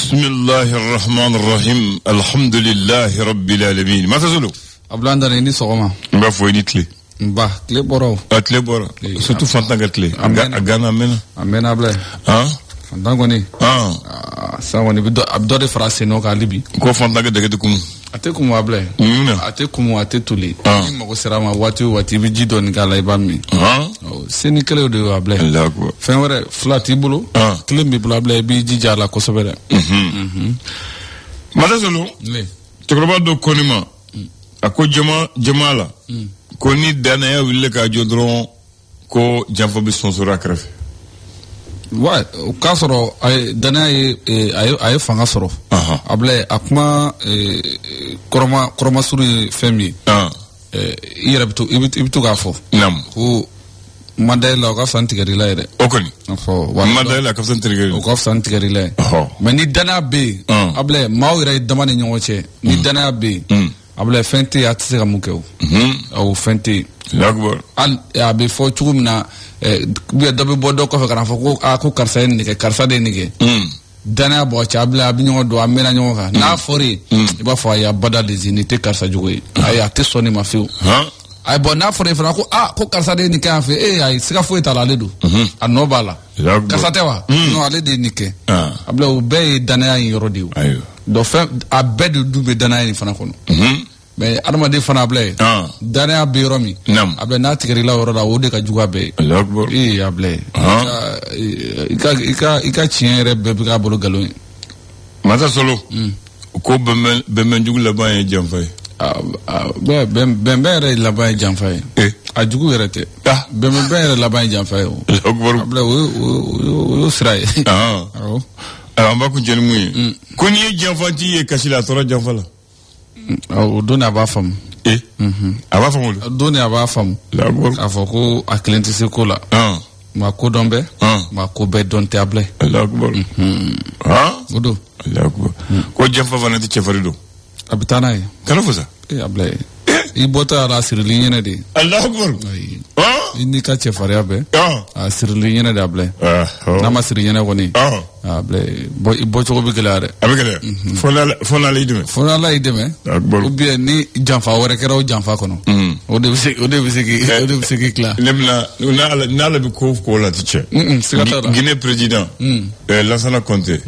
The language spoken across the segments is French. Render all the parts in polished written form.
Bismillahirrahmanirrahim. Alhamdulillahi rabbil alamin. Mata Zulu. Ablanda ni sogoma. Mba fo ni tle. Mba tle boro. Tle boro. Surtout fantanga tle. Agana mena. Amena able. Hein? Fantango ni. Ça woni abdo de phrase no ka libi. Ko fantanga de kum. Ate kum able. Ate kum ate tuli. Ni mako serama wati bi jido ni kala ibami. Seni kele de able. Allah. Fen wore flat ibulo. Kele mi bula able bi jija la ko sobere. Mata Zulu. Le. Tekroba do konima. Ako jamala. Ko ni dana ya wille ka jodron ko janfo bi sponsora krefe. Ouais, o ka sɔrɔ dana ye a ye fanga sɔrɔ. Abla a kuma kɔrɔma suru ye fɛn min ye. I yɛrɛ i bɛ to k'a fɔ. Ko Mandela o ka fisa tigɛrila ye dɛ. O kɔni. Mandela ka fisa tigɛrila. O ka fisa tigɛrila ye. Mais ni danaya bɛ yen. Abla maaw yɛrɛ ye dama ni ɲɔgɔn cɛ. Ni danaya bɛ yen. Abla fɛn tɛ yen a tɛ se ka mun kɛ o. O fɛn tɛ yen. Hali a bɛ fɔ cogo min na dɔ bɛ bɔ dɔ kɔfɛ ka na fɔ ko ko karisa ye nin kɛ karisa de ye nin kɛ. Danaya bɔ cɛ a bɛ ɲɔgɔn dɔn a mɛnna ɲɔgɔn kan n'a fɔra yen i b'a fɔ a ye bada de nin tɛ karisa jogo ye ayi a tɛ sɔn nin ma fiyewu. Ayi bɔn n'a fɔra yen fana ko ko karisa de ye nin kɛ yan fɛ ayi siga foyi t'a la ale don a nɔ b'a la karisa tɛ wa non ale de ye nin kɛ a bila o bɛɛ ye danaya in yɔrɔ de ye o fɛn a bɛɛ de dun bɛ danaya in fana kɔnɔ. Mais adamaden fana abla ye danaya bɛ yɔrɔ min abla n'a tigɛrila yɔrɔ la o de ka jugu a bɛɛ ye abla ye i ka tiɲɛ yɛrɛ bɛɛ bɛ k'a bolo nkalon ye. Mata Solo ko bɛnbɛnjugu laban ye janfa ye. Bɛnbɛn yɛrɛ laban ye janfa ye a jugu yɛrɛ tɛ bɛnbɛn yɛrɛ laban ye janfa ye o abla o y'o sira ye. An b'a kun jɛni mun ye ko n'i ye janfatigi ye kasi la a tɔɔrɔ janfa la. O don a b'a faamu. A b'a faamu. O don a b'a faamu. K'a fɔ ko a kelen tɛ se ko la. Ma ko dɔn bɛɛ. Ma ko bɛɛ dɔn tɛ abila. O don. Ko janfa fana tɛ cɛfarin don. A bɛ taa n'a ye. Kana fɔ sa. Abila ye. I bɔtɔ a la a sirili ɲɛnɛ de. I n'i ka cɛfarinya bɛɛ. A sirili ɲɛnɛ de abila ye. N'a ma siri ɲɛnɛ kɔni. Abila ye. I bɔcogo bɛ gɛlɛya dɛ. A bɛ gɛlɛya. Fo n'ala y'i dɛmɛ. Fo n'ala y'i dɛmɛ. Ou bien ni janfa wɛrɛ kɛra o janfa kɔnɔ. O de bɛ se k'i tila. N'ala bɛ ko la ti cɛ. Siga t'a la. Guinée président Lansana Conté.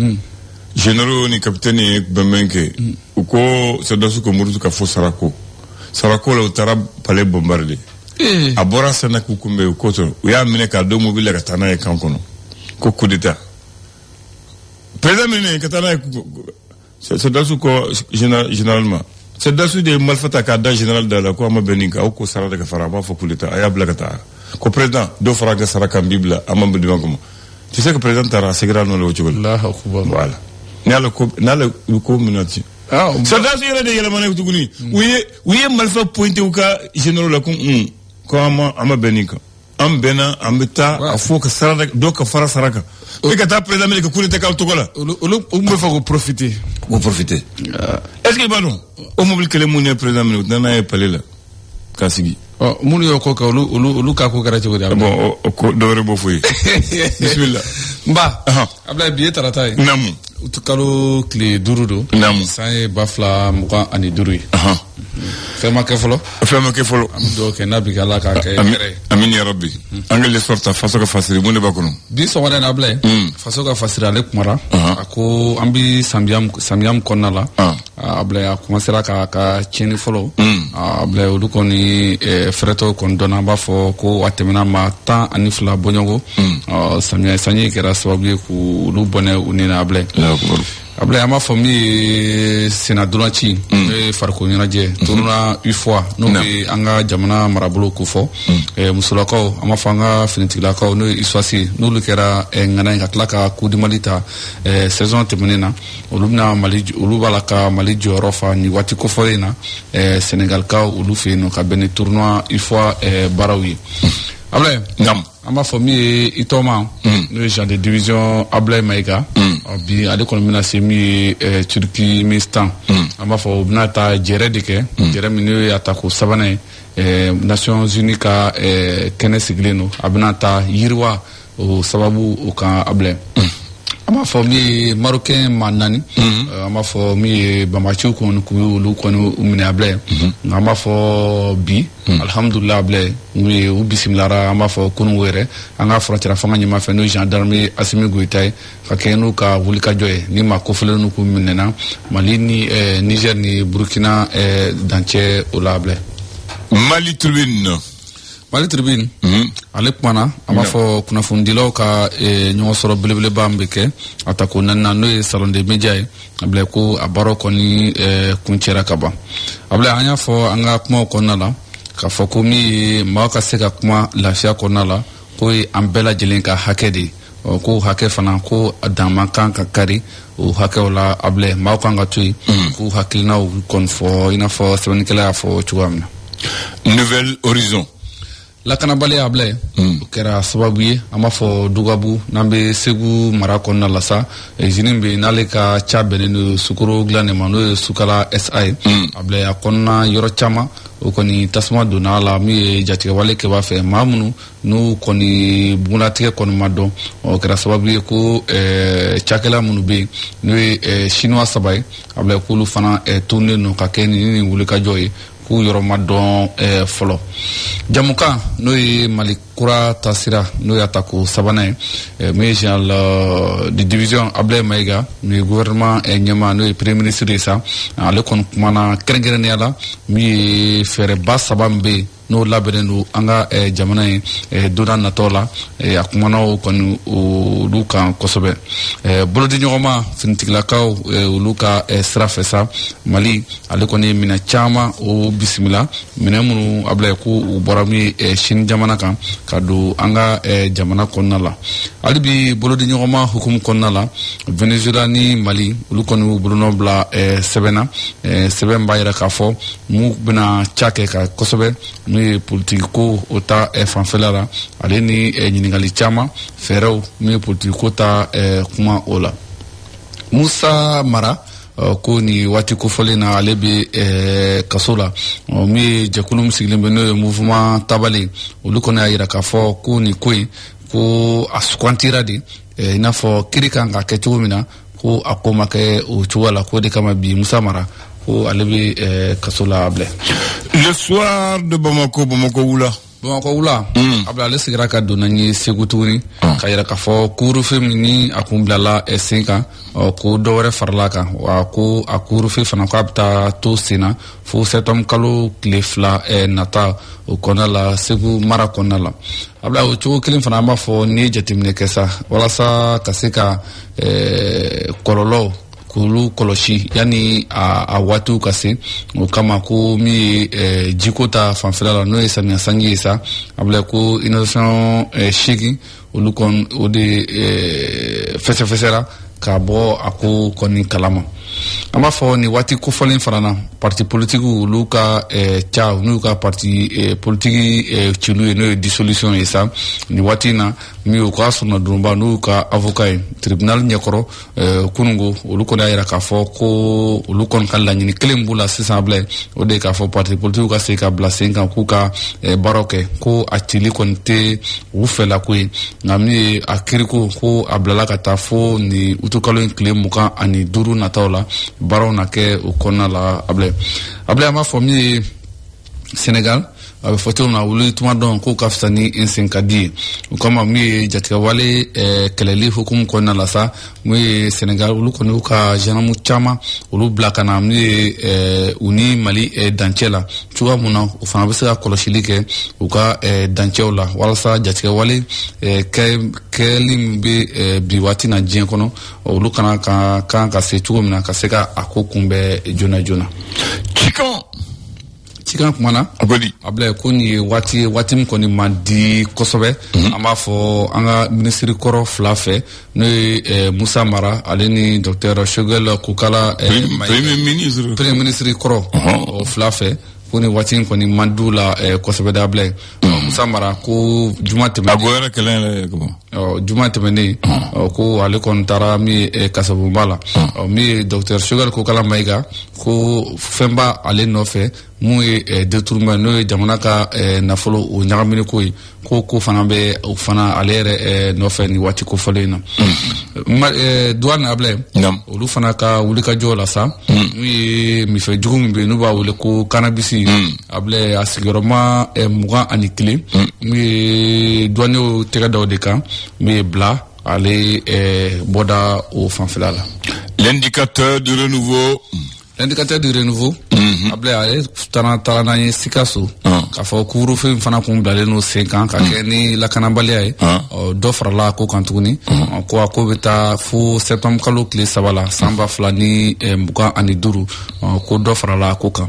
Généraux ni capitaine ye bɛnbɛn kɛ u ko Sadasu ko Moritu ka fo Sarako la u taara palais bombarder a bɔra Sena k'u kunbɛn u ko u y'a minɛ k'a don mobile ka taa n'a ye kan kɔnɔ ko coup d'état président minɛ ka taa n'a ye Sadasu ko généralement Sadasu de ye marifa ta k'a da général da la ko a ma bɛn nin kan aw ko sara de ka fara a b'a fɔ coup d'état a y'a bila ka taa ko président dɔ fara ka sara kan b'i bila a ma bɛn diman kɔnɔ tu sais que président taara a segira nɔ la o cogo la voilà n'ale ko minati Sadasu yɛrɛ de yɛlɛmana tuguni u ye marifa pointé u ka généraux la ko an ma bɛn nin kan an bɛnna an bɛ taa a fɔ ka sara dɔ ka fara sara kan e ka taa président minɛ ka coup d'état k'aw tɔgɔ la olu bɛ fɛ k'o profiter est-ce que i b'a dɔn o mobile kelen mun ye président minɛ u nana ye palais la k'a sigi minnu y'o ko kɛ olu ka ko kɛra cogo di bon o ko dɔ wɛrɛ b'o fɔ ye bisimila nba Ablaye bi ye tarata ye naamu kalo tile 5 don naamu san ye 2025 ye fɛn ma kɛ fɔlɔ an bɛ dugawu kɛ n'a bi kɛ Ala k'a kɛ hɛrɛ ye amin ya rabbi an ka l'histoire ta faso ka fasiri mun de b'a kɔnɔ bi sɔgɔmada in na Ablaye faso ka fasiri ale kumara a ko an bi samiya min kɔnɔna la Ablaye a commencera ka tiɲɛni fɔlɔ Ablaye olu kɔni fɛrɛtɔw kɔni dɔnna an b'a fɔ ko a tɛmɛna maa 12 bɔɲɔgɔn samiya sanji kɛra sababu ye k'olu bɔnɛ u ni na Ablaye Ablaye an b'a fɔ min ye senadolaci n'o ye farikolo ɲɛnajɛ tournoi UFOA n'o bɛ an ka jamana marabolo ko fɔ musolakaw an b'a fɔ an ka finitigilakaw n'o ye ISWASI n'olu kɛra ŋana ye ka tila ka coup du Mali ta saison tɛmɛnen na olu b'a la ka Mali jɔyɔrɔ fa nin waati kofɔlen in na Senegalikaw olu fɛ yen nɔ ka bɛn ni tournoi UFOA baaraw ye Ablaye an b'a fɔ min ye i tɔgɔma n'o ye Jean de division Ablaye Mayiga bi ale kɔni bɛna se min ye Turkmenistan an b'a fɔ u bɛna taa jɛrɛ de kɛ jɛrɛ min n'o ye a ta ko 3nan ye Nations Unies ka kɛnɛ sigilen don a bɛna taa yiriwa o sababu o kan Ablaye an m'a fɔ min ye marocain ma naani an b'a fɔ min ye bamaciw kɔni kun ye olu kɔni minɛ a bila an b'a fɔ bi alhamdulillah bila u bisimilara an b'a fɔ kunungo yɛrɛ an ka frontière fanga ɲɛma fɛ n'o ye gendarme Assimi Goïta ye ka kɛ n'u ka wulikajɔ ye ni maa kofɔlen n'u k'u minɛna Mali ni Niger ni Burkina dancɛ o la bila Mali Tribune ale kumana an b'a fɔ kunnafonidilaw ka ɲɔgɔn sɔrɔ belebeleba min bɛ kɛ a ta ko naaninan n'o ye salon de média ye a bila ko a baaraw kɔni kuncɛra ka ban a bila an y'a fɔ an ka kumaw kɔnɔna la k'a fɔ ko min ye maaw ka se ka kuma lafiya kɔnɔna la k'o ye an bɛɛ lajɛlen ka hakɛ de ye ko hakɛ fana ko a dan man kan ka kari o hakɛw la a bila maaw kan ka to yen k'u hakilinaw kɔni fɔ i n'a fɔ sɛbɛnnikɛla y'a fɔ cogoya min na. Nouvel Horizon lakanabaliya a bila o kɛra sababu ye an b'a fɔ Dugabu n'an bɛ Segu mara kɔnɔna la sa usine bɛ n'ale ka ca bɛnnen don sukaro dilan de ma n'o ye Sukala SA ye a bila a kɔnɔna yɔrɔ caman o kɔni tasuma donna a la min ye jatigɛwale kɛbaa fɛ maa minnu n'u kɔni bunalatigɛ kɔni ma dɔn o kɛra sababu ye ko cakɛla minnu bɛ yen n'o ye chinois 3 ye a bila k'olu fana tournen don ka kɛ ni wulikajɔ ye k'u yɔrɔ ma dɔn fɔlɔ jamukan n'o ye Mali kura tasira n'o y'a ta ko sabanan ye min ye général de division Ablaye Mayiga n'o ye gouvernement ɲɛma n'o ye premier ministre ye sa ale kɔni kumana kɛrɛnkɛrɛnnenya la min ye fɛɛrɛba saba min bɛ yen n'o labɛnnen don an ka jamana ye don n'a nataw la a kumana o kɔni olu kan kosɛbɛ bolodiɲɔgɔnma finitigilakaw olu ka sira fɛ sa Mali ale kɔni ye minɛ caman o bisimila minɛ minnu a bila ko u bɔra min ye Chine jamana kan ka don an ka jamana kɔnɔna la hali bi bolodiɲɔgɔnma hukumu kɔnɔna la Venezuela ni Mali olu kɔni y'u bolonɔ bila sɛbɛnna sɛbɛn b'a yira k'a fɔ mun bɛna ca kɛ ka kosɛbɛ n'o ye politiki ko o ta fanfɛla la ale ni ɲininkali caman fɛɛrɛw min ye politiki ko ta kuma o la Musa Mara ko ni waati kofɔlen na ale bɛ kaso la min ye jɛkulu min sigilen bɛ n'o ye mouvement Tabale olu kɔni y'a yira k'a fɔ ko ni ko in ko a sugantira de i n'a fɔ kiiri kan ka kɛ cogo min na ko a ko ma kɛ o cogo la ko de kama bi Musa Mara ko ale bɛ kaso la bila. Le soir de Bamako wula a bila ale sigira ka donna ye Segu tuguni ka yira k'a fɔ couvre-feu min ni a kun bilala sen kan ko dɔ wɛrɛ farala kan wa ko a couvre-feu fana ko a bɛ taa to sen na fo septembre kalo tile 2 nata o kɔnɔna la Segu mara kɔnɔna la a bila o cogo kelen fana an b'a fɔ n'i ye jateminɛ kɛ sa walasa ka se ka kɔlɔlɔw k'olu kɔlɔsi yanni a waatiw ka se o kama ko min ye jiko ta fanfɛla la n'o ye samiya sanji ye sa a bila ko inondation 8 olu kɔni o de fɛsɛfɛsɛra ka bɔ a ko kɔni kalama an b'a fɔ nin waati kofɔlen fana na parti politique olu ka ca n'u ka parti politique cilu ye n'o ye dissolution ye sa nin waati na min y'u ka sɔrɔnadonba n'u ka avocat ye tribunal ɲɛkɔrɔ kunungo olu kɔni y'a yira k'a fɔ ko olu kɔni ka laɲini kelen b'u la sisan bila o de k'a fɔ parti politique ka se ka bila sen kan k'u ka baaraw kɛ ko a cili kɔni tɛ u fɛla ko ye nka min ye a kiriko ko a bilala ka taa fo nin utukalo in tile 25 nataw la baaraw na kɛ o kɔnɔna la a bila an b'a fɔ min ye Sénégal a bɛ fɔ cogo min na wuli tuma dɔn k'o ka fisa ni sen ka di ye o kama min ye jatigɛwale kɛlɛli hukumu kɔnɔna la sa min ye Sénégal olu kɔni y'u ka gendarme caman olu bila ka na min ye u ni Mali dancɛ la cogoya mun na o fana bɛ se ka kɔlɔsili kɛ u ka dancɛw la walasa jatigɛwale kɛli min bɛ bi waati na diɲɛ kɔnɔ olu kana kan ka se cogo min na ka se ka a ko kunbɛn joona joona. Cikan kumana a bila ko nin ye waati min kɔni man di kosɛbɛ an b'a fɔ an ka minisiri kɔrɔ 2 fɛ n'o ye Musa Mara ale ni Dr Shogel Kokala premier ministre kɔrɔ o 2 fɛ ko nin waati in kɔni man di u la kosɛbɛ da bila Musa Mara ko juma tɛmɛnen a bɔra kɛlɛ yɛrɛ juma tɛmɛnen ko ale kɔni taara min Kasabunba la min docteur Sugar ko kala Mayiga ko fɛn b'a ale nɔfɛ mun ye détournement n'o ye jamana ka nafolo o ɲagamini ko ye ko fana bɛ o fana ale yɛrɛ nɔfɛ ni waati kofɔlen na Douane Ablaye olu fana ka wulikajɔ la sa n'u ye mifɛ jugu min bɛ yen n'u b'a wele ko cannabis Ablaye a sigiyɔrɔma 21 n'u ye douaniers tɛgɛ da o de kan min ye bila ale bɔda o fanfɛla la. L'indicateur du renouveau Ablaye ale taara n'an ye Sikaso k'a fɔ couvre-feu in fana kun bilalen n'o sen kan ka kɛ ni lakanabaliya ye dɔ farala ko kan tuguni ko a ko bɛ taa fo septembre kalo tile 3 la san 2025 ko dɔ farala ko kan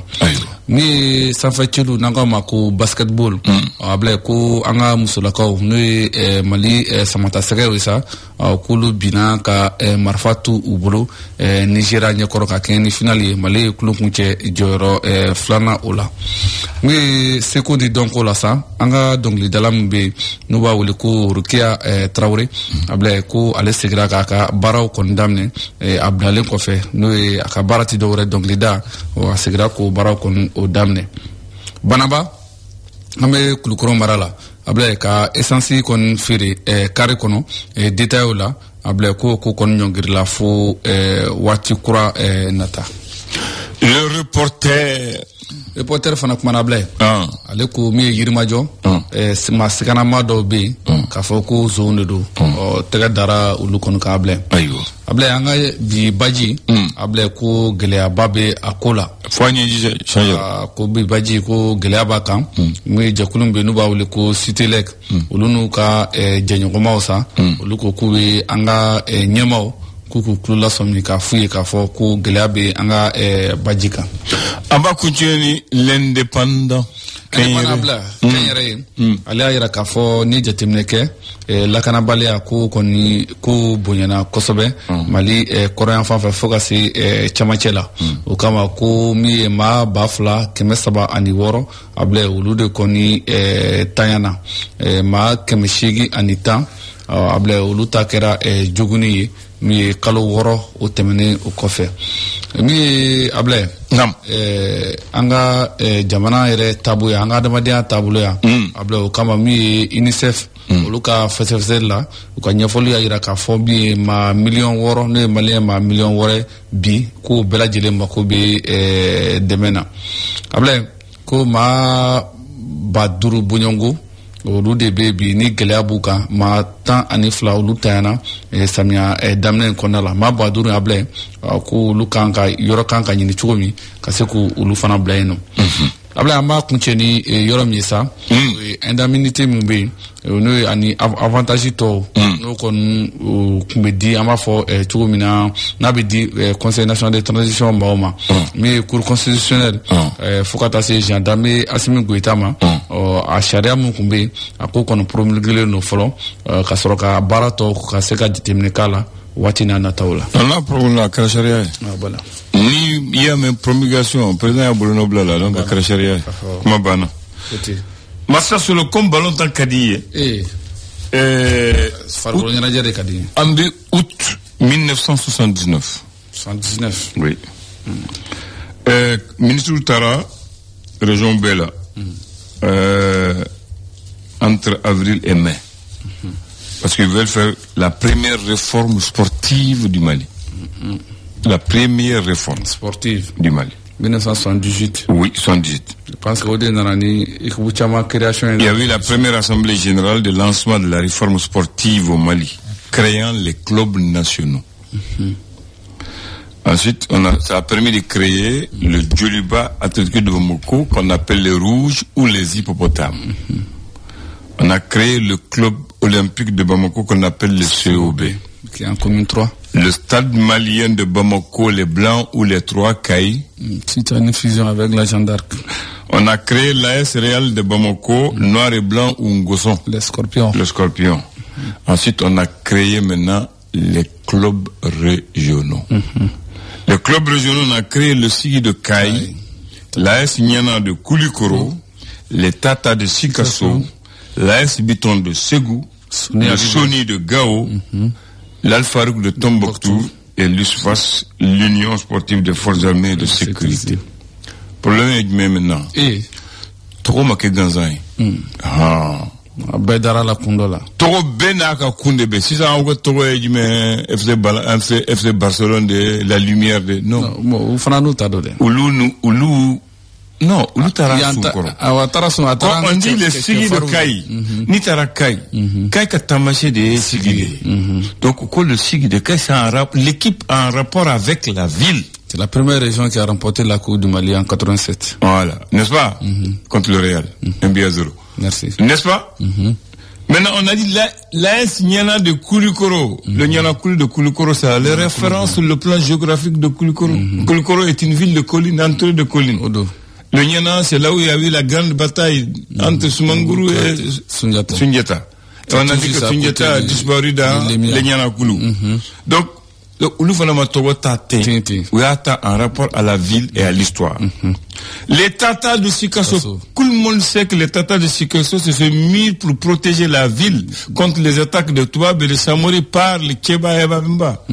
min ye sanfɛ celu n'an k'a ma ko basketball Ablaye ko an ka musolakaw n'o ye Mali samata sɛgɛw ye sa k'olu binna ka marifa tu u bolo Nigeria ɲɛkɔrɔ ka kɛ ni final ye Mali ye kulo kun cɛ jɔyɔrɔ 2nan o la min ye seko di dɔnko la sa an ka dɔnkilidala min bɛ yen n'u b'a wele ko Rukiya Tarawele Ablaye ko ale segira k'a ka baaraw kɔni daminɛ a bilalen kɔfɛ n'o ye a ka baara ti dɔwɛrɛ dɔnkilida a segira k'o baaraw kɔni o daminɛ Banaba an bɛ Kulukɔrɔ mara la Ablaye ka essence kɔni feere carré kɔnɔ détail la Ablaye ko kɔni ɲɔngirila fo waati kura nata. Le reporter fana kumana Ablaye ale ko min ye Yirimajɔ ma sikanama dɔw bɛ yen k'a fɔ ko zon de don tɛgɛ dara olu kɔni kan Ablaye an ka bi baji Ablaye ko gɛlɛyaba bɛ a ko la ko bi baji ko gɛlɛya b'a kan min ye jɛkulu bɛ yen n'u b'a wele ko Citelec olu n'u ka jɛɲɔgɔnmaw sa olu ko k'u bɛ an ka ɲɛmaw k'u tulo lasɔmi k'a f'u ye k'a fɔ ko gɛlɛya bɛ an ka baji kan. An b'a continuer ni l'indépendant. Kɛnyɛrɛ ye ale y'a jira k'a fɔ ni jateminɛ kɛ lakanabaliya ko kɔni ko bonyana kosɛbɛ Mali kɔrɔyan fan fɛ fo ka se camancɛ la o kama ko min ye maa 2,306 Ablaye olu de kɔni tanyana maa 810 Ablaye olu ta kɛra joguni ye min ye kalo 6 o tɛmɛnen o kɔfɛ min ye Ablaye an ka jamana yɛrɛ taabolo an ka adamadenya taabolo yan Ablaye o kama min ye UNICEF olu ka fɛsɛfɛsɛli la u ka ɲɛfɔli y'a jira k'a fɔ min ye maa 6,000,000 n'o ye maliyɛn maa 6,000,000 bi k'o bɛɛ lajɛlen mako bɛ dɛmɛ na Ablaye ko maa 5,000 bɔɲɔngo olu de bɛ bi ni gɛlɛya b'u kan maa 12 olu tanyana samiya daminɛ kɔnɔna la maa 5,000 Ablaye ko olu kan ka yɔrɔ kan ka ɲini cogo min ka se k'olu fana bila yen nɔ Ablaye an b'a kuncɛ ni yɔrɔ min ye sa indemnité min bɛ yen n'o ye ani avantage tɔw n'o kɔni kun bɛ di an b'a fɔ cogo min na n'a bɛ di conseil national de transition maaw ma min ye cour constitutionnelle fo ka taa se gendarme Asimi Goïta ma a sariya min kun bɛ yen a ko kɔni promulguelen don fɔlɔ ka sɔrɔ ka baara tɔ ka se ka jateminɛ k'a la waati n'a nataw la. n'a problème la kɛra sariya ye. voilà. Ni il y a même promulgation président y'a bolo nobila la donc a kɛra sariya ye. kuma banna. Massa sur le comme ballon tan ka di ye. farikolo ɲɛnajɛ de ka di ye. An bɛ août 1979. 79. oui. Ministre taara région bɛɛ la. Entre avril et mai. Parce qu'ils veulent faire la première réforme sportive du Mali. La première réforme sportive du Mali. 1978. Oui, 78. Je pense qu'au dernier création. Il y a eu la première assemblée générale de lancement de la réforme sportive au Mali, créant les clubs nationaux. Ensuite, ça a permis de créer le Djoliba Athletic de Bamako, qu'on appelle les Rouges ou les Hippopotames. On a créé le club olympique de Bamako qu'on appelle le COB. Qui est en commune 3. Le stade malien de Bamako, les Blancs ou les Trois Cailles. C'est une fusion avec la Jeanne d'Arc. On a créé l'AS Real de Bamako, Noir et Blanc ou Ngosson. Les Scorpions. Le Scorpion. Ensuite, on a créé maintenant les clubs régionaux. Les clubs régionaux, on a créé le SIG de Caille, l'AS Niana de Koulikoro, les Tata de Sikasso, l'AS Biton de Ségou, le Sony de Gao, l'Al Farouk de Tombouctou et l'USFAS, l'Union sportive des forces armées de sécurité. Problème est maintenant. Trop maké ganzan. Bedara la kundola. Trop benaka kundebe. Si ça encore trop FC Barcelone de la lumière de non. Ou franu tadode. Ulu non, ulu tarasu koro. On dit le sigi de Kai. Ni tara Kai. Kai ka tamaché de sigi. Donc le sigi de Kai c'est l'équipe en rapport avec la ville. C'est la première région qui a remporté la Coupe du Mali en 87. Voilà, n'est-ce pas? Contre le Real, 1-0. Merci. N'est-ce pas? Maintenant, on a dit l'AS Niana de Koulikoro. Le Niana Kouli de Koulikoro, c'est les références sur le plan géographique de Koulikoro. Koulikoro est une ville de collines, entourée de collines. Le Niana, c'est là où il y a eu la grande bataille entre Soumanguru et Sundiata. Et on a dit que Sundiata a disparu dans le Niana Koulou. Donc, Oulu Fanama Togo Tate, en rapport à la ville et à l'histoire. Les Tatas de Sikasso, tout le monde sait que les Tatas de Sikasso se sont mis pour protéger la ville contre les attaques de Touab et de Samori par les Keba et Babimba.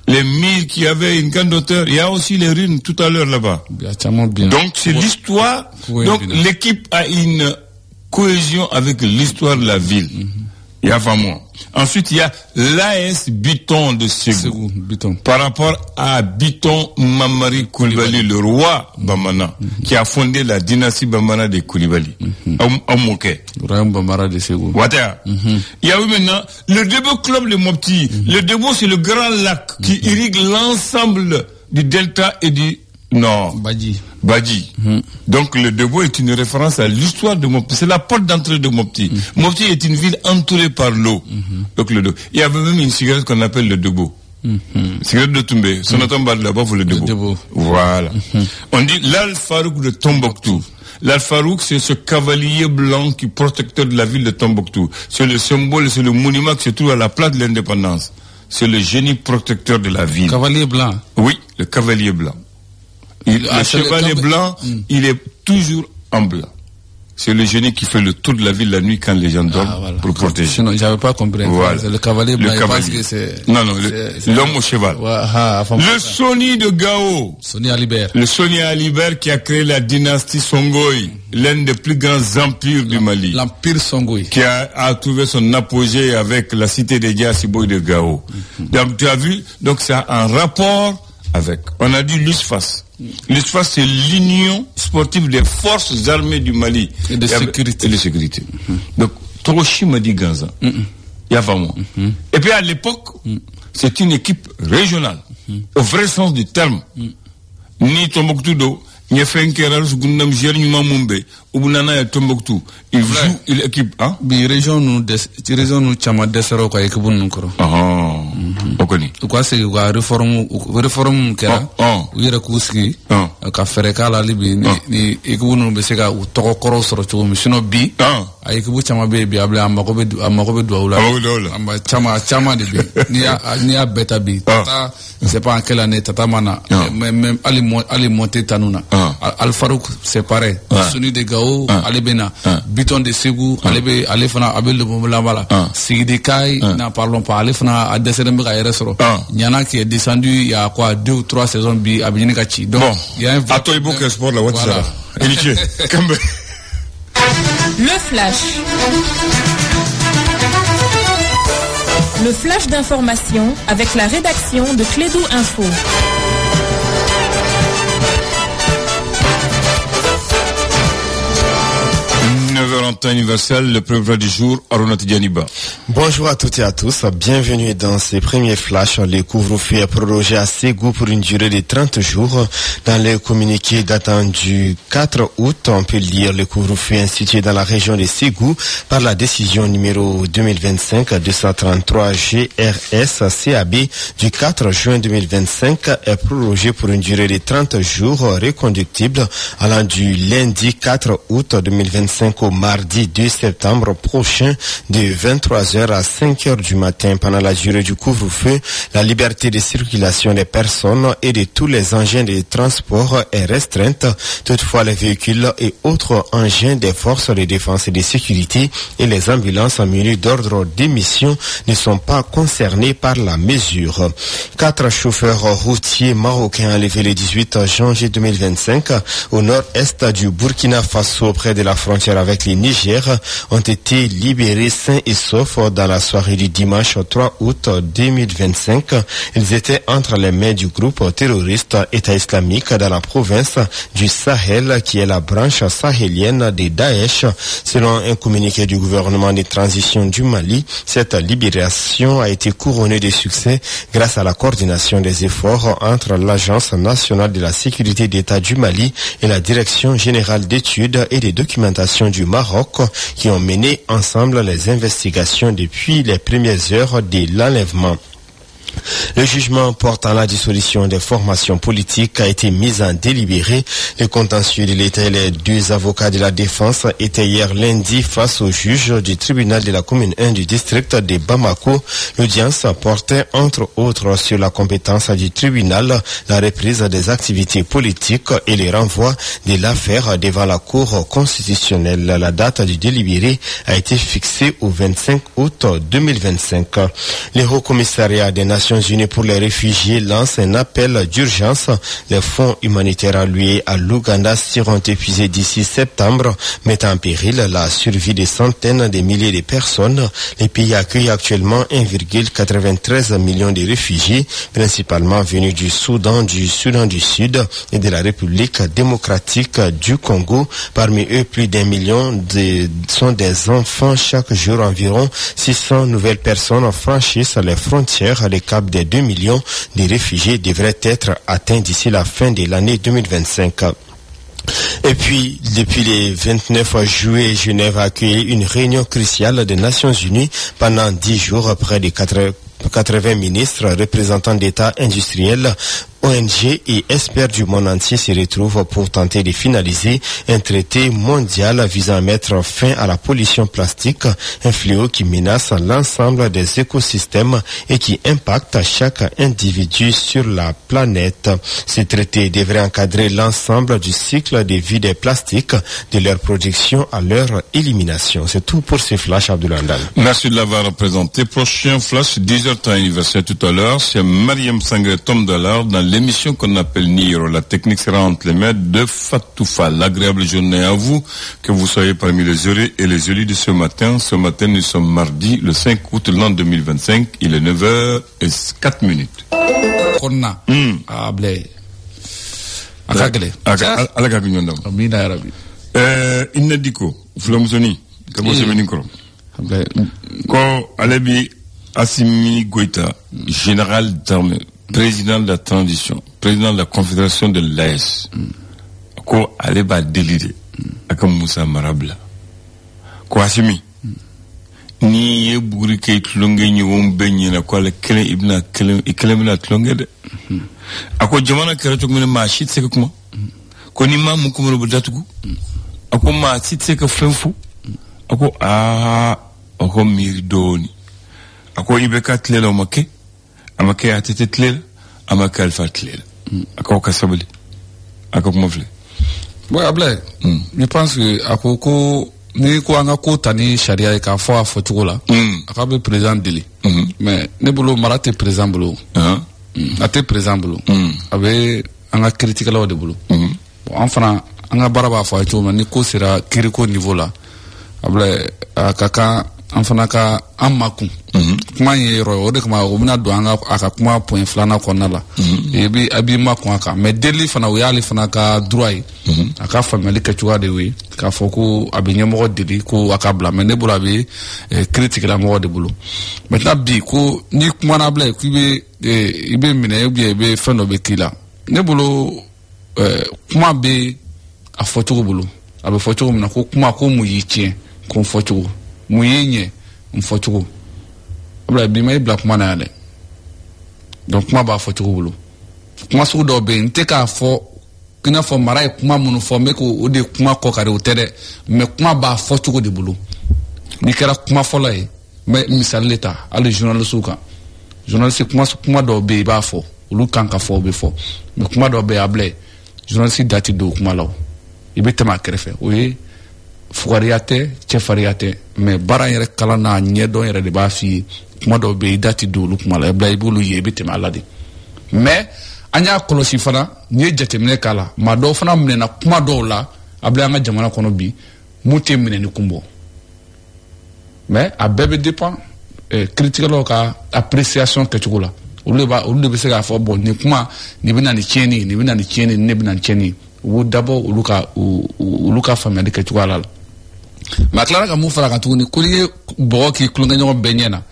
Les milles qui avaient une grande hauteur, il y a aussi les ruines tout à l'heure là-bas. Donc c'est l'histoire, donc l'équipe a une cohésion avec l'histoire de la ville. Il y a vraiment. Ensuite, il y a l'AS Biton de Ségou. Par rapport à Biton Mamari Koulibaly, le roi Bamana, qui a fondé la dynastie Bamana de Koulibaly. Amoké. Bamara de Ségou. Il y a eu maintenant le Debo Club de Mopti. Le Debo, c'est le grand lac qui irrigue l'ensemble du delta et du nord. Badji. Donc le Debo est une référence à l'histoire de Mopti. C'est la porte d'entrée de Mopti. Mopti est une ville entourée par l'eau. Donc le Debo. Il y avait même une cigarette qu'on appelle le Debo. Cigarette de Toumbé. Son attendant là-bas pour le Debo. Voilà. On dit l'Al Farouk de Tombouctou. L'Al Farouk, c'est ce cavalier blanc qui est protecteur de la ville de Tombouctou. C'est le symbole, c'est le monument qui se trouve à la place de l'indépendance. C'est le génie protecteur de la ville. Cavalier blanc. Oui, le cavalier blanc. Le chevalier blanc, il est toujours en blanc. C'est le génie qui fait le tour de la ville la nuit quand les gens dorment pour protéger. Sinon, j'avais pas compris. Voilà. C'est le cavalier blanc. Non, l'homme au cheval. Le Sony de Gao. Sony Alibert. Le Sony Alibert qui a créé la dynastie Songhai, l'un des plus grands empires du Mali. L'empire Songhai. Qui a trouvé son apogée avec la cité des Diassiboy de Gao. Donc, tu as vu, donc c'est un rapport avec. On a dit l'USFAS. L'USFAS, c'est l'Union sportive des forces armées du Mali. Et de sécurité. Donc, Toroshi m'a dit Ganza. Il y a vraiment. Et puis à l'époque, c'est une équipe régionale. Au vrai sens du terme. Ni Tombouctou, ni Fenkeral, Gundam, Jerni Mamumbe, Ubunana et Tombouctou. Ils jouent l'équipe. Hein? Mais région nous chama desero kwa équipe nous koro. Okoni. Quoi c'est quoi réforme kera. Uyera kuski. Ka fereka la libi ni équipe nous beseka utoko koro soro chuma sino bi. A équipe chama be bi abla amakobe douala. Amba chama de bi. Ni a beta bi. Tata c'est pas en quelle année tata mana. Même ali monter tanuna. Al Farouk c'est pareil. Sony de Gao alebena. Biton de Ségou, Alefana Abel de Bombalabala, Sigide Kai, n'en parlons pas, Alefana a descendu à Eresoro. Il y en a qui est descendu il y a quoi 2 ou 3 saisons bi à Binikachi. Donc, il y a un à toi, il faut que sport là, voilà. Le flash. Le flash d'information avec la rédaction de Clédou Info. 9h en temps universel, le premier du jour, Aronati Dianiba. Bonjour à toutes et à tous, bienvenue dans ces premiers flashs. Le couvre-feu est prorogé à Ségou pour une durée de 30 jours. Dans le communiqué datant du 4 août, on peut lire le couvre-feu institué dans la région de Ségou par la décision numéro 2025-233 GRS-CAB du 4 juin 2025 est prorogé pour une durée de 30 jours reconductible allant du lundi 4 août 2025 au mardi mardi 2 septembre prochain de 23h à 5h du matin. Pendant la durée du couvre-feu, la liberté de circulation des personnes et de tous les engins de transport est restreinte. Toutefois, les véhicules et autres engins des forces de défense et de sécurité et les ambulances munies d'ordre d'émission ne sont pas concernés par la mesure. 4 chauffeurs routiers marocains enlevés le 18 janvier 2025 au nord-est du Burkina Faso près de la frontière avec le Niger ont été libérés sains et saufs dans la soirée du dimanche 3 août 2025. Ils étaient entre les mains du groupe terroriste État islamique dans la province du Sahel qui est la branche sahélienne de Daesh. Selon un communiqué du gouvernement de transition du Mali, cette libération a été couronnée de succès grâce à la coordination des efforts entre l'Agence nationale de la sécurité d'État du Mali et la Direction générale d'études et de documentation du Maroc qui ont mené ensemble les investigations depuis les premières heures de l'enlèvement. Le jugement portant la dissolution des formations politiques a été mis en délibéré. Le contentieux de l'État et les 2 avocats de la défense étaient hier lundi face au juge du tribunal de la commune 1 du district de Bamako. L'audience portait entre autres sur la compétence du tribunal, la reprise des activités politiques et le renvoi de l'affaire devant la Cour constitutionnelle. La date du délibéré a été fixée au 25 août 2025. Le Haut Commissariat des Nations Unies pour les réfugiés lance un appel d'urgence. Les fonds humanitaires alloués à l'Ouganda seront épuisés d'ici septembre, mettant en péril la survie de centaines de milliers de personnes. Les pays accueillent actuellement 1,93 million de réfugiés, principalement venus du Soudan du Sud et de la République démocratique du Congo. Parmi eux, plus d'1 million sont des enfants. Chaque jour, environ 600 nouvelles personnes franchissent les frontières. Le cap des 2 millions de réfugiés devrait être atteint d'ici la fin de l'année 2025. Et puis, depuis le 29 juillet, Genève a accueilli une réunion cruciale des Nations Unies pendant 10 jours. Près de 80 ministres, représentants d'États industriels, ONG et experts du monde entier se retrouvent pour tenter de finaliser un traité mondial visant à mettre fin à la pollution plastique, un fléau qui menace l'ensemble des écosystèmes et qui impacte chaque individu sur la planète. Ce traité devrait encadrer l'ensemble du cycle de vie des plastiques, de leur production à leur élimination. C'est tout pour ce flash, Abdoulaye Ndal. Merci de l'avoir présenté. Prochain flash, 10h temps anniversaire tout à l'heure, c'est Mariam Sangré Tom Dollar dans l'émission qu'on appelle Niro. La technique sera entre les mains de Fatoufa. L'agréable journée à vous, que vous soyez parmi les heureux et les élus de ce matin. Ce matin, nous sommes mardi, le 5 août l'an 2025. Il est 9h04. Konna. Ablé. Akagle. Alakagle nyondam. Amina Arabi. Inadiko. Flamuzoni. Kabo semeni koro. Ko Alebi Assimi Goïta, général d'armée, président de la transition, président de la confédération de l'AS, ko Aleba déliré, akam Moussa Marabla, ko Assimi, ni ye bugri kay tlonge ni wombenye na ko la kele ibna kele iklemina tlonge de, ako jamana kere tok mine ma shit seka kuma, ko ni ma mu kuma robatugu, ako ma shit seka fenfu, ako ako miridoni. Ako ibeka tlela omake, amake atete tlela, amake alfa tlela. Ako kasabali, ako kumofle. Bon, Ablé, je pense que ako ni ko anga ko tani sharia e ka fo afotugo la. Akabe président deli. Mais ne bolo marate président bolo. Ate président bolo. Abe anga critique la de bolo. Bon, enfin anga baraba fo acho ni ko sera kiriko niveau la. Ablé akaka enfana ka amaku kuma yero o de kuma o mina do anga aka kuma point flana konna la ebi abi maku aka mais deli fana o yali fana ka droit aka family ka tuwa de we ka foko abenye mo deli ko aka bla mais ne bula bi critique la mo de bulu maintenant bi ko ni kuma na bla ku be ibe mina be fano be kila ne bulu kuma be a foto bulu abe foto mina ko kuma ko mu yiche ko foto muyenye mfotugo abla bi may black man ale donc ma ba fotugo bulu kuma so do be nteka fo kina fɔ mara ye kuma minnu fɔ me ko o de kuma kɔ kari o tɛ dɛ mais kuma b'a fɔ cogo de bolo ni kɛra kuma fɔlɔ ye mais misali le ta hali journaliste kan journaliste kuma dɔw bɛ yen i b'a fɔ olu kan ka fɔ o bɛ fɔ mais kuma dɔw bɛ yen a bila journaliste dati don kuma la i bɛ tɛmɛ a kɛrɛfɛ o ye fugariya tɛ cɛfariya tɛ mais baara yɛrɛ kalan n'a ɲɛdɔn yɛrɛ de b'a f'i ye kuma dɔw bɛ yen i dati don olu kuma la i bila i b'olu ye i bɛ tɛmɛ a la de mais an y'a kɔlɔsi fana n'i ye jateminɛ k'a la maa dɔw fana minɛna kuma dɔw la a bila an ka jamana kɔnɔ bi mun tɛ minɛni kun bɔ mais a bɛɛ bɛ dépend critiqueur ka appréciation kɛcogo la olu de bɛ se k'a fɔ bon nin kuma nin bɛ na ni tiɲɛni nin bɛ na ni tiɲɛni nin bɛ na ni tiɲɛni u b'o dabɔ olu ka faamuyali kɛcogo la mais a tilara ka mun fara kan tuguni ko n'i ye bɔgɔ k'i tulonkɛɲɔgɔn bɛɛ ɲɛ na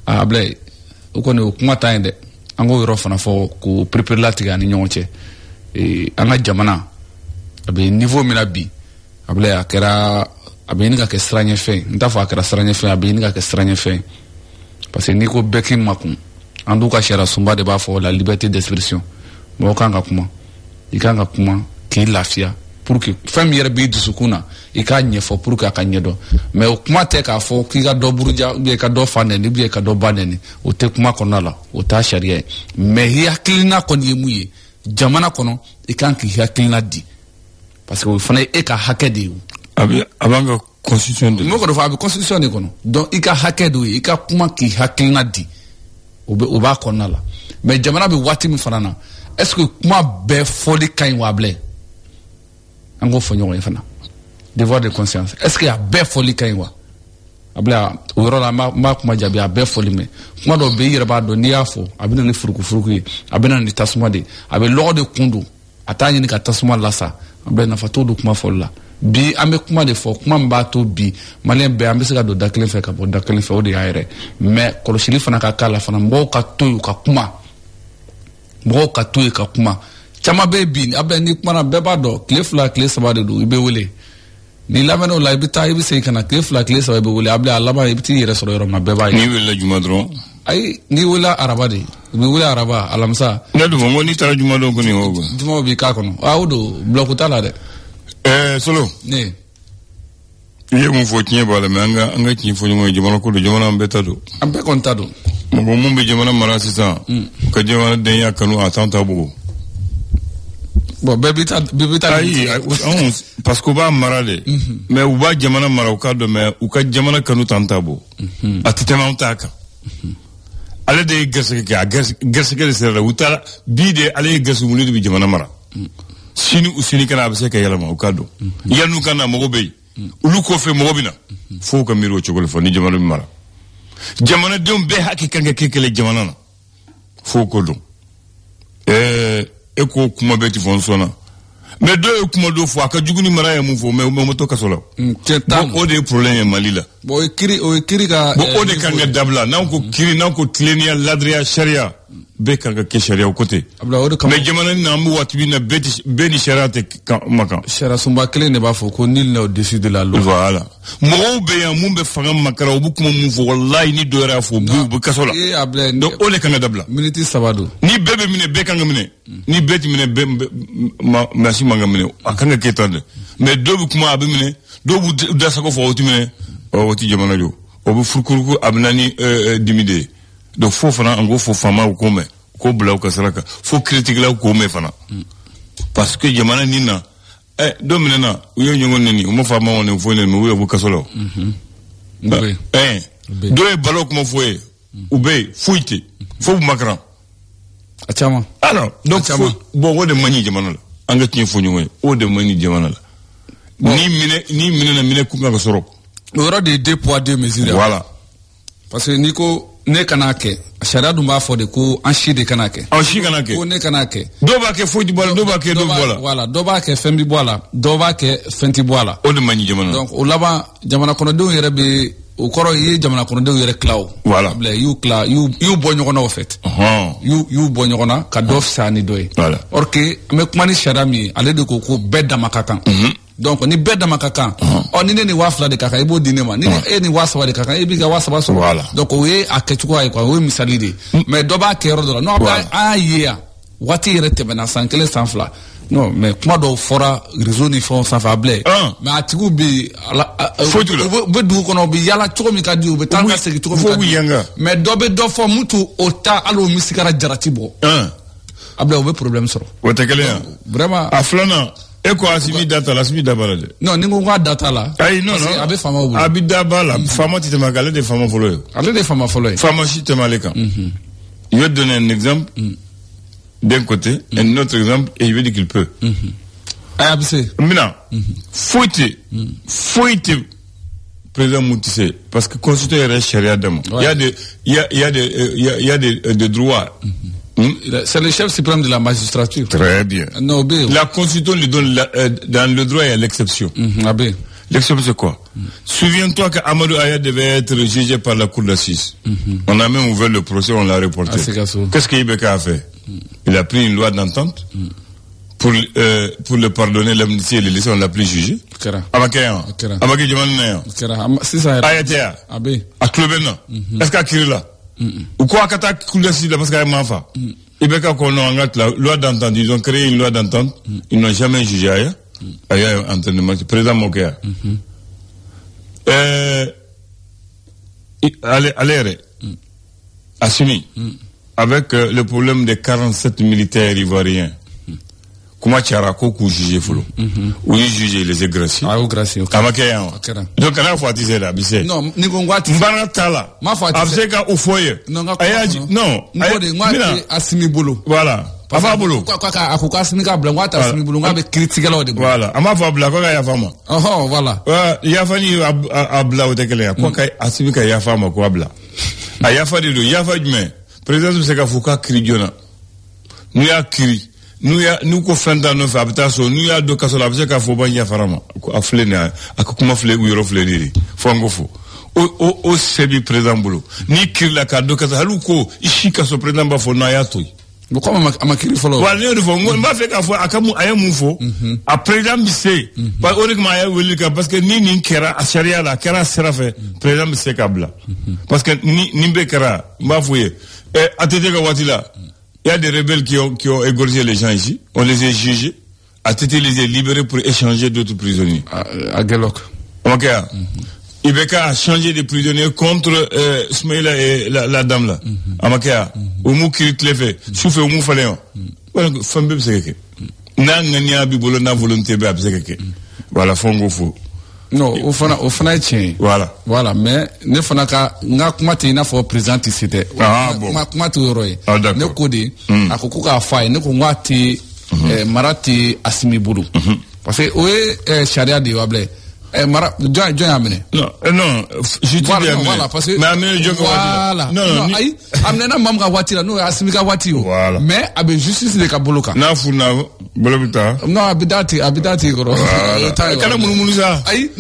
a bila o kɔni o kuma t'an ye dɛ an k'o yɔrɔ fana fɔ k'o perepere latigɛ ani ɲɔgɔn cɛ an ka jamana a bɛ niveau min na bi a bila a bɛ ɲini ka kɛ siranyɛfɛn n t'a fɔ a kɛra siranyɛfɛn a bɛ ɲini ka kɛ siranyɛfɛn parce que n'i ko bɛɛ k'i makun an dun ka sariya sunba de b'a fɔ la liberté d'expression mɔgɔ kan ka kuma i kan ka kuma k'i lafiya pour que fɛn min yɛrɛ b'i dusukun na i k'a ɲɛfɔ pour que a ka ɲɛdɔn mais o kuma tɛ k'a fɔ k'i ka dɔ buruja ou bien i ka dɔ fa nɛni ou bien i ka dɔ ba nɛni o tɛ kuma kɔnɔna la o t'a sariya ye mais i hakilina kɔni ye mun ye jamana kɔnɔ i kan k'i hakilina di parce que o fana ye e ka hakɛ de ye a b'an ka constitution de m'o kɔni fɔ a bɛ constitution de kɔnɔ donc i ka hakɛ de ye i ka kuma k'i hakilina di o b'a kɔnɔna la mais jamana bɛ waati min fana na est ce que kuma bɛɛ fɔli ka ɲi wa bilen an k'o fɔ ɲɔgɔn ye fana devoir de conscience est ce que a bɛɛ fɔli ka ɲi wa a bila o yɔrɔ la n b'a kuma jaabi a bɛɛ fɔli mɛ kuma dɔw bɛ i yɛrɛ b'a dɔn n'i y'a fɔ a bɛ na ni furukufuruku ye a bɛ na ni tasuma de a bɛ lɔgɔ de kun don a t'a ɲini ka tasuma lasa a bɛ nafa t'o don kuma fɔli la bi an bɛ kuma de fɔ kuma min b'a to bi maliyɛn bɛɛ an bɛ se ka don da kelen fɛ ka bɔ da kelen fɛ o de y'an yɛrɛ mais kɔlɔsili fana ka k'a la fana mɔgɔw ka to yen u ka kuma mɔgɔw ka to yen ka kuma caman bɛ bi a bɛ ni kumana bɛɛ b'a dɔn tile 2 tile 3 de don i bɛ wele ni lamɛn'o la i bɛ taa i bɛ segin ka na tile 2 tile 3 i bɛ wele a bila a laban i bɛ t'i yɛrɛ sɔrɔ yɔrɔ min bɛɛ b'a ye. n'i welela juma dɔrɔn. ayi n'i welela araba de i bɛ wele araba alamisa. ne dun fɔ n ko n'i taara juma dɔn kɔni o. juma b'i k'a kɔnɔ o don bulɔku t'a la dɛ. Solo. ne. i ye mun fɔ tiɲɛ b'a la mais an ka tiɲɛ fɔ ɲɔgɔn ye jamana ko don jamana an bɛɛ ta don. an bɛɛ kɔni ta don. mɔgɔ mun bɛ jamana mara sisan. ka jamana denya kanu a t'an ta bugu. bon bɛɛ b'i ta ayi parce que u b'a mara de mais u b'a jamana mara u k'a dɔn mais u ka jamana kanu t'an ta bɔ a tɛ tɛmɛ an t'a kan ale de ye garisɛgɛ kɛ a garisɛgɛ de sera u taara bi de ale ye garisɛgɛ wuli de bɛ jamana mara sini u sini kana a bɛ se ka yɛlɛma u k'a dɔn yan'u ka na mɔgɔ bɛ yen olu kɔfɛ mɔgɔ bɛ na fo ka miiri o cogo de fɔ ni jamana bɛ mara jamanadenw bɛɛ hakɛ kan ka kɛ kɛlɛ jamana na fo k'o dɔn e ko kuma bɛɛ ti fɔ n sɔnna mais dɔw ye kuma dɔw fɔ a ka jugu ni mara ye mun fɔ mais o ma to kaso la bon o de ye problème ye Mali la bon o ye kiri ka bon o de kan ka dabila n'an ko kiri n'an ko tileniya ladiriya sariya bɛɛ kan ka kɛ sariyaw ko ten mais jamana in na an bɛ waati min na bɛɛ ni sariya tɛ makan sariya sunba kelen de b'a fɔ ko nul n'est au-dessus de la loi voilà mɔgɔw bɛ yan mun bɛ fanga makara u bɛ kuma mun fɔ wallahi ni dɔ yɛrɛ y'a fɔ u bɛ kaso la donc o de kan ka dabila miniti 3 don ni bɛɛ bɛ minɛ bɛɛ kan ka minɛ ni bɛɛ ti minɛ bɛɛ masi man ka minɛ a kan ka kɛ tan de mais dɔw bɛ kuma a bɛ minɛ dɔw b'u da sago fɔ o ti minɛ o ti jamana jɔ o bɛ furukuruku a bɛ na ni dimi de ye donc fo fana an ko fɔ faamaw k'o mɛn k'o bila u ka sira kan fo kiritigilaw k'o mɛn fana parce que jamana nin na dɔ minɛna u ye ɲɔgɔn nɛni u ma fɔ a ma ŋɔni foyi nɛni u ye bɔ kaso la dɔ ye balo kuma fɔ ye u bɛ yen foyi tɛ fo u makaran a caman alors donc bon o de man ɲi jamana la an ka tiɲɛ fɔ ɲɔgɔn ye o de man ɲi jamana la ni minɛna minɛ kun kan ka sɔrɔ o yɔrɔ de ye 2 poids 2 mesures voilà parce que n'i ko ne kana kɛ sariya dun b'a fɔ de ko an si de kana kɛ an si kana kɛ ko ne kana kɛ dɔw b'a kɛ foyi ti bɔ a la dɔw b'a kɛ dɔw bɔ a la voilà dɔw b'a kɛ fɛn bi bɔ a la dɔw b'a kɛ fɛn ti bɔ a la o de man ɲi jamana donc o laban jamana kɔnɔdenw yɛrɛ bɛ o kɔrɔ i ye jamana kɔnɔdenw yɛrɛ tila o voilà y'u bɔ ɲɔgɔn na o fait y'u bɔ ɲɔgɔn na ka dɔ fisaya ni dɔ ye voilà or que an bɛ kuma ni sariya min ye ale de ko bɛɛ dama ka kan donc ni bɛɛ dama ka kan ni ne ni 2000 de ka kan i b'o di ne ma ni e ni 3000 de ka kan e b'i ka 3000 sɔrɔ voilà donc o ye a kɛcogoya ye quoi o ye misali de ye mais dɔ b'a kɛ yɔrɔ dɔ la n'o an y'a ye yan waati yɛrɛ tɛmɛna san 1 san 2 Non, mais comment doit fora réseau ni fond ça va blé. Mais à tigu bi faut tout là. Be du kono bi yala choko mi kadi be tanga segi choko mi kadi. Mais do fo mutu ota alo misikara jarati bo. Abla be problème soro. Wotakele. Vraiment. Aflana e ko asimi data la asimi dabala de. Non, ningo ngwa data la. Ay non non. Abe fama obu. Abi dabala, fama ti te magale de fama folo. Ale de fama folo. Fama chi te maleka. Je vais te donner un exemple d'un côté, un autre exemple, et je vais dire qu'il peut. Maintenant, faut être président Moutissé, parce que constitution est charia d'homme. Il y a des droits. C'est le chef suprême de la magistrature. Très bien. La constitution lui donne dans le droit il y a l'exception. L'exception c'est quoi? Souviens-toi qu'Amadou Aya devait être jugé par la cour d'assises. On a même ouvert le procès, on l'a reporté. Qu'est-ce qu'Ibeka a fait? Il a pris une loi d'entente pour le pardonner, l'amnistie et le laisser, on l'a plus jugé. Amakeyan. Amake Djamanaya. Ayatea. Aklobena. Est-ce qu'à Kirila? Ou quoi qu'à ta cour d'assises parce qu'il y a un enfant? Ibeka qu'on a la loi d'entente, ils ont créé une loi d'entente, ils n'ont jamais jugé Aya. Aya entraînement, président Mokea. Allez, assumé. Avec le problème des 47 militaires ivoiriens. Comment tu as jugé Folo? Oui, juger les agressifs. Ah, agressifs. Donc, on a fait là, Bissé. Non, Ningongwati. Mbanatala. Ma foi. Abseka au foyer. Non, non. Assimi Bolo. Voilà. Ava Bolo. Akuka Simika Blanwata, Assimi Bolo, on a critiqué là au début. Voilà. Ama Fabla, quoi, Yafama. Oh, voilà. Yafani Abla au Tekele. Quoi, Assimika Yafama, quoi, Abla. Ayafadi, Yafadime. Président Mseka Fouka Kridiona. Nous y a Kri. Nous ko fenda no fa habitation nous ya do kasola bse ka fo banya farama a flena akuma fle wiro fle diri fongo fo o sebi président bolo ni kirla ka do kasola haluko ishika so président ba fo na ya toy bo comme amakiri folo wala ne fo mba fe ka fo akamu ayamu fo a président bise ba uniquement ya welika parce que ni kera a sharia la kera serafe président bise kabla parce que ni be kera mba foye atete ka watila. Il y a des rebelles qui ont égorgé les gens ici. On les a jugés. Atete les a libérés pour échanger d'autres prisonniers. À Gelok. Ok. Ibeka a changé de prisonniers contre Smaïla et la dame là. Amakea. Oumou Kirit le fait. Souffle Oumou Faléon. Voilà, femme bébé c'est quelque. N'a bibolo na volonté bébé c'est quelque. Voilà, fongo fou. Non, au fana tien. Voilà, mais ne fana ka nga kumati na fo président c'était. Bon. Ma kumati roye. Ne kodi akoko ka fa ne ko ngati marati Assimi Bolo. Parce que o charia de wable. Mara John amene. Non, je dis bien. Voilà, parce que mais amene John voilà. Non, aïe, amene na mamga watira no Assimi ka watio. Voilà. Mais abe justice de ka boloka. Na funa bolobita. Non, abidati goro. Kana munu sa. Aïe,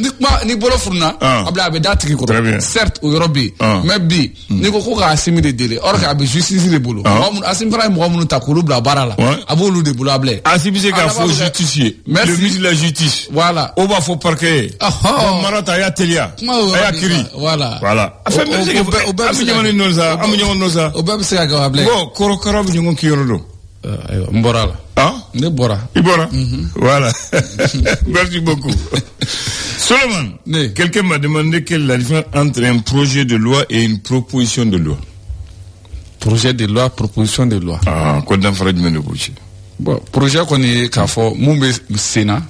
ni bolo furna, abla abidati goro. Certes au Eurobi, mais bi ni ko ka Assimi de délai. Or ka abe justice de bolo. Mo Assimi fara mo munu takulu bla barala. Abolu de bolo able. Assimi c'est ka faut justicier. Le ministre de la justice. Voilà. On va faut parquet. Marata ya telia. Ya kiri. Voilà. Afem noza. Obam se aga able. Bon, korokara bu ngon kiyoro. Mbora. Ne bora. Ibora. Voilà. Merci beaucoup. Solomon, quelqu'un m'a demandé quelle est la différence entre un projet de loi et une proposition de loi. Projet de loi, proposition de loi. Quoi d'en faire du projet? Bon, projet qu'on est qu'a fait Mumbe Sénat,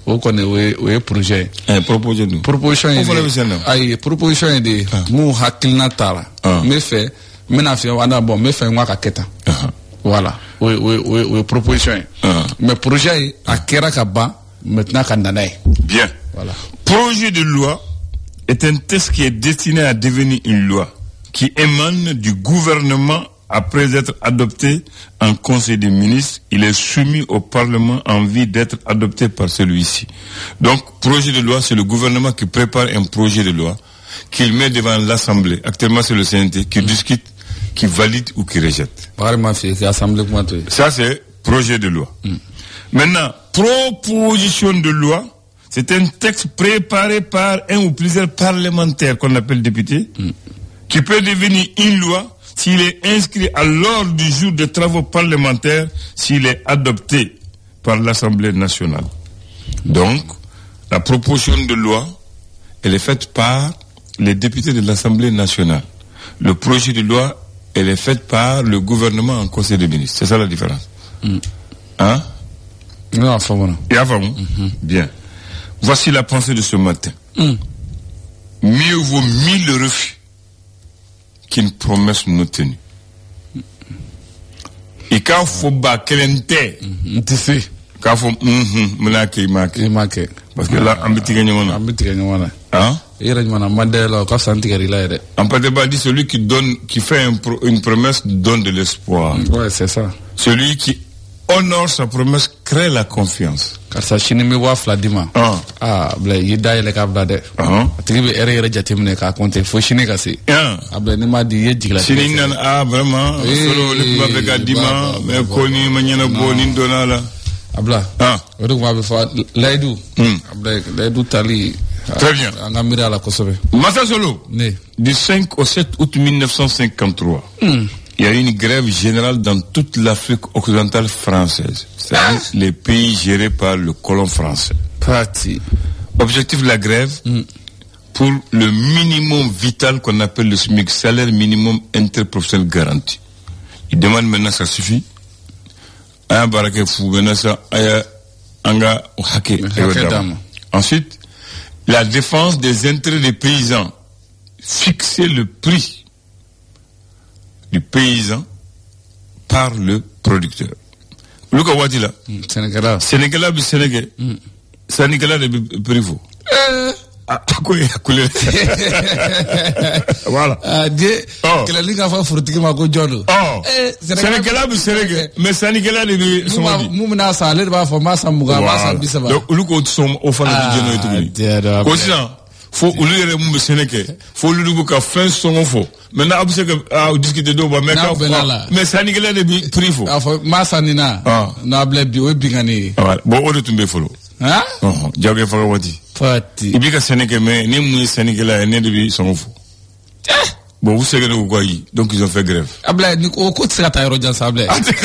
ou qu'on est projet. Proposition de proposition est proposition est de Mou Hakilna Tala. Me fait, menafia wana bon, me fait moi kaketa. Voilà. Oui, proposition. Mais projet à Kera Kaba, maintenant Kandanaï. Bien. Voilà. Projet de loi est un texte qui est destiné à devenir une loi, qui émane du gouvernement. Après être adopté en Conseil des ministres, il est soumis au Parlement en vue d'être adopté par celui-ci. Donc, projet de loi, c'est le gouvernement qui prépare un projet de loi, qu'il met devant l'Assemblée. Actuellement, c'est le CNT qui discute, qui valide ou qui rejette. Ça, c'est projet de loi. Maintenant, proposition de loi, c'est un texte préparé par un ou plusieurs parlementaires qu'on appelle députés, qui peut devenir une loi s'il est inscrit à l'ordre du jour des travaux parlementaires, s'il est adopté par l'Assemblée nationale. Donc, la proposition de loi, elle est faite par les députés de l'Assemblée nationale. Le projet de loi, elle est faite par le gouvernement en Conseil des ministres. C'est ça la différence. Hein? Non, enfin, voilà. Bien. Voici la pensée de ce matin. Mieux vaut 1000 refus qu'une promesse non tenue. Et quand il faut battre tu sais. Quand il faut parce que là, on peut tirer hein? On peut pas dire celui qui fait une promesse donne de l'espoir. Ouais, c'est ça. Celui qui honore sa promesse crée la confiance. Car ça chine me wa fladima. Bla yida ile ka bla de. Tigi be ere jatemne ka compter fo chine ka se. Bla ne ma di ye digla. Chine nan vraiment solo le ba be ka dima mais koni manyana boni donala. Abla. Odo ma be fa laidu. Abla laidu tali. Très bien. Angamira la kosobe. Massa Solo. Ne. Du 5 au 7 août 1953. Il y a eu une grève générale dans toute l'Afrique occidentale française. C'est-à-dire les pays gérés par le colon français. Parti. Objectif de la grève, pour le minimum vital qu'on appelle le SMIC, salaire minimum interprofessionnel garanti. Ils demandent maintenant, ça suffit. Ensuite, la défense des intérêts des paysans. Fixer le prix du paysan par le producteur. Luka Wadila. Sénégal. Sénégal bi Sénégal. Sénégal de privo. Voilà. Que la ligue a fait fruit qui m'a connu. Sénégal bi Sénégal. Mais Sénégal de Somalie. Moumna Salé va former sa Mougama sa Bissaba. Donc Luka sont au fond de Djeno. Conscient. Faut oublier le Sénégal. Faut lui ka fin son faux. Maintenant abuse que discuter do ba mais Sénégal de privo. Masanina. Na blebi o bingani. Bon o de tomber follow. Hein? Jage fa wati. Parti. Ibika Sénégal mais ni mu Sénégal ne de son faux. Bon, vous savez quoi, donc ils ont fait grève. Abla, au côté de la Rojan Sablé. Ah, c'est